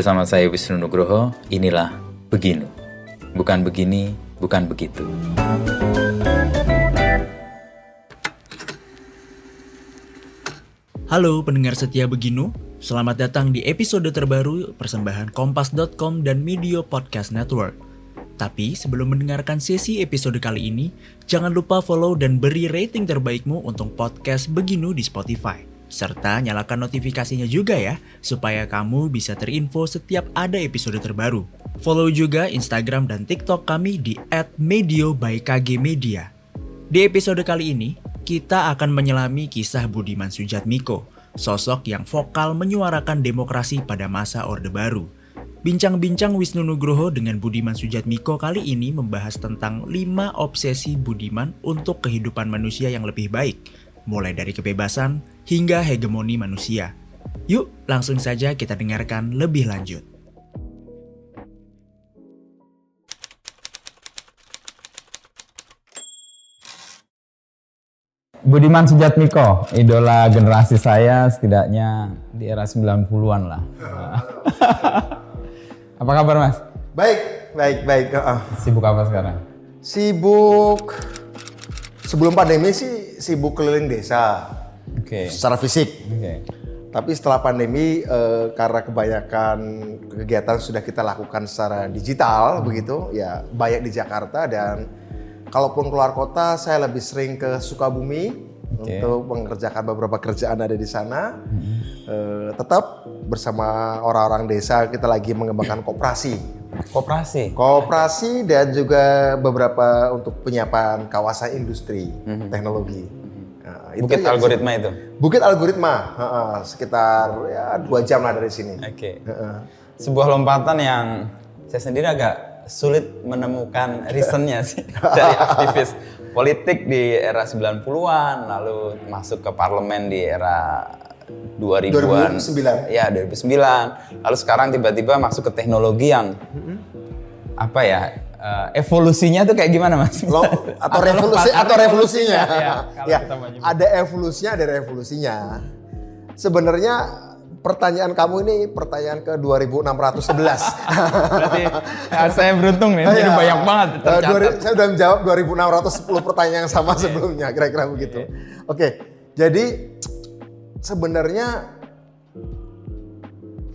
Bersama saya Wisnu Nugroho, inilah Beginu. Bukan begini, bukan begitu. Halo pendengar setia Beginu, selamat datang di episode terbaru persembahan Kompas.com dan Media Podcast Network. Tapi sebelum mendengarkan sesi episode kali ini, jangan lupa follow dan beri rating terbaikmu untuk podcast Beginu di Spotify. Serta nyalakan notifikasinya juga ya, supaya kamu bisa terinfo setiap ada episode terbaru. Follow juga Instagram dan TikTok kami di @medio_by_kg_media. Di episode kali ini, kita akan menyelami kisah Budiman Sujatmiko, sosok yang vokal menyuarakan demokrasi pada masa Orde Baru. Bincang-bincang Wisnu Nugroho dengan Budiman Sujatmiko kali ini membahas tentang 5 obsesi Budiman untuk kehidupan manusia yang lebih baik, mulai dari kebebasan hingga hegemoni manusia. Yuk, langsung saja kita dengarkan lebih lanjut. Budiman Sujatmiko, idola generasi saya setidaknya di era 90-an lah. Apa kabar Mas? Baik. Sibuk apa sekarang? Sibuk, sebelum pandemi sih sibuk keliling desa Oke. secara fisik. Oke. Tapi setelah pandemi karena kebanyakan kegiatan sudah kita lakukan secara digital begitu, ya banyak di Jakarta dan kalaupun keluar kota saya lebih sering ke Sukabumi untuk mengerjakan beberapa kerjaan ada di sana. Tetap bersama orang-orang desa kita lagi mengembangkan koperasi dan juga beberapa untuk penyiapan kawasan industri teknologi. Nah, Bukit Algoritma itu? Bukit Algoritma, sekitar 2 jam lah dari sini. Oke. Sebuah lompatan yang saya sendiri agak sulit menemukan reasonnya sih dari aktivis politik di era 90-an, lalu masuk ke parlemen di era 2000-an. 2009. Ya, 2009. Lalu sekarang tiba-tiba masuk ke teknologi yang evolusinya tuh kayak gimana Mas? Atau revolusinya. Ya, ada evolusinya, ada revolusinya. Sebenarnya pertanyaan kamu ini pertanyaan ke 2611. Berarti saya beruntung nih, jadi banyak banget tercatat. Saya udah menjawab 2610 pertanyaan yang sama sebelumnya, kira-kira begitu. Oke, jadi sebenarnya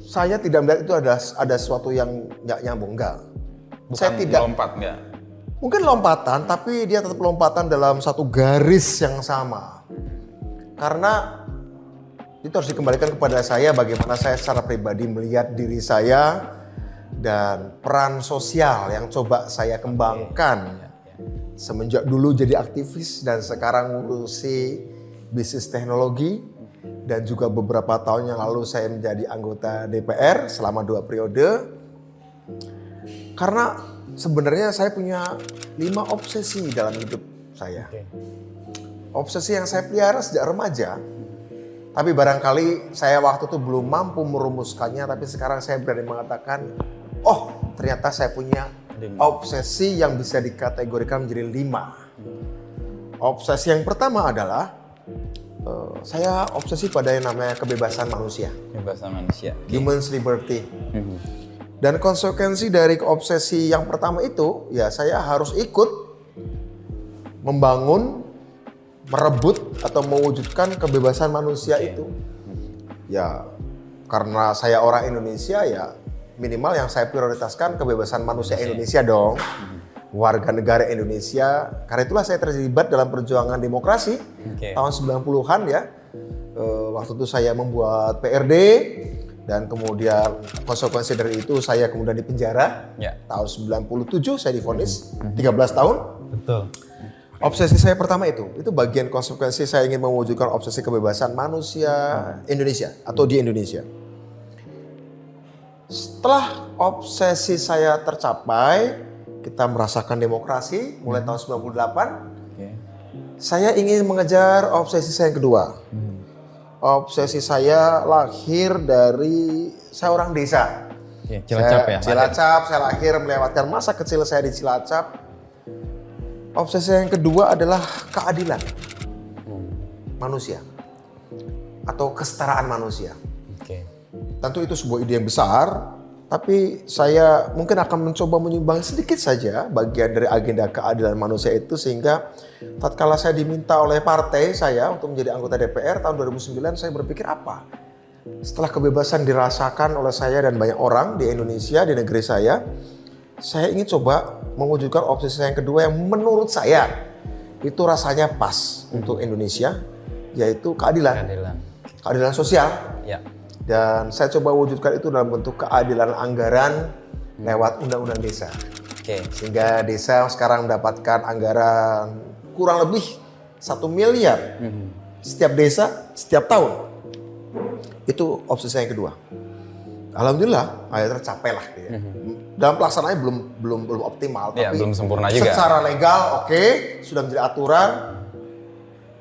saya tidak melihat itu ada sesuatu yang nggak nyambung, enggak. Bukan lompat, enggak? Mungkin lompatan, tapi dia tetap lompatan dalam satu garis yang sama. Karena itu harus dikembalikan kepada saya bagaimana saya secara pribadi melihat diri saya dan peran sosial yang coba saya kembangkan semenjak dulu jadi aktivis dan sekarang ngurusi bisnis teknologi dan juga beberapa tahun yang lalu saya menjadi anggota DPR selama 2 periode. Karena sebenarnya saya punya 5 obsesi dalam hidup saya. Obsesi yang saya pelihara sejak remaja. Tapi barangkali saya waktu itu belum mampu merumuskannya, tapi sekarang saya berani mengatakan, oh ternyata saya punya obsesi yang bisa dikategorikan menjadi 5. Obsesi yang pertama adalah, saya obsesi pada yang namanya kebebasan manusia. Kebebasan manusia. Human liberty. Dan konsekuensi dari obsesi yang pertama itu, ya saya harus ikut membangun, merebut atau mewujudkan kebebasan manusia itu. Ya, karena saya orang Indonesia, ya minimal yang saya prioritaskan kebebasan manusia Indonesia dong. Warga negara Indonesia. Karena itulah saya terlibat dalam perjuangan demokrasi tahun 90-an ya. Waktu itu saya membuat PRD dan kemudian konsekuensi dari itu saya kemudian dipenjara. Tahun 97 saya divonis 13 tahun. Betul. Obsesi saya pertama itu bagian konsekuensi saya ingin mewujudkan obsesi kebebasan manusia Indonesia atau di Indonesia. Setelah obsesi saya tercapai, kita merasakan demokrasi mulai tahun 98. Saya ingin mengejar obsesi saya yang kedua. Obsesi saya lahir dari saya orang desa. Cilacap, saya lahir melewatkan masa kecil saya di Cilacap. Obsesi yang kedua adalah keadilan manusia atau kesetaraan manusia. Tentu itu sebuah ide yang besar, Tapi saya mungkin akan mencoba menyumbang sedikit saja bagian dari agenda keadilan manusia itu, sehingga tatkala saya diminta oleh partai saya untuk menjadi anggota DPR tahun 2009, saya berpikir apa? Setelah kebebasan dirasakan oleh saya dan banyak orang di Indonesia, di negeri saya ingin coba mewujudkan opsi saya yang kedua yang menurut saya itu rasanya pas untuk Indonesia, yaitu keadilan. Keadilan sosial. Ya. Dan saya coba wujudkan itu dalam bentuk keadilan anggaran lewat undang-undang desa. Oke. Sehingga desa sekarang mendapatkan anggaran kurang lebih 1 miliar setiap desa setiap tahun. Itu opsi saya yang kedua. Alhamdulillah akhirnya tercapai lah. Dalam pelaksanaannya belum optimal, Ya, tapi belum sempurna juga. secara legal oke, sudah menjadi aturan.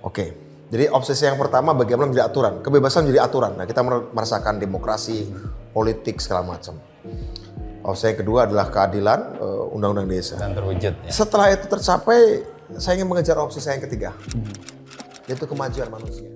Oke. Jadi obsesi yang pertama bagaimana menjadi aturan, kebebasan menjadi aturan. Nah, kita merasakan demokrasi, politik segala macam. Obsesi yang kedua adalah keadilan, undang-undang desa. Dan terwujud ya. Setelah itu tercapai, saya ingin mengejar opsi saya yang ketiga, yaitu kemajuan manusia.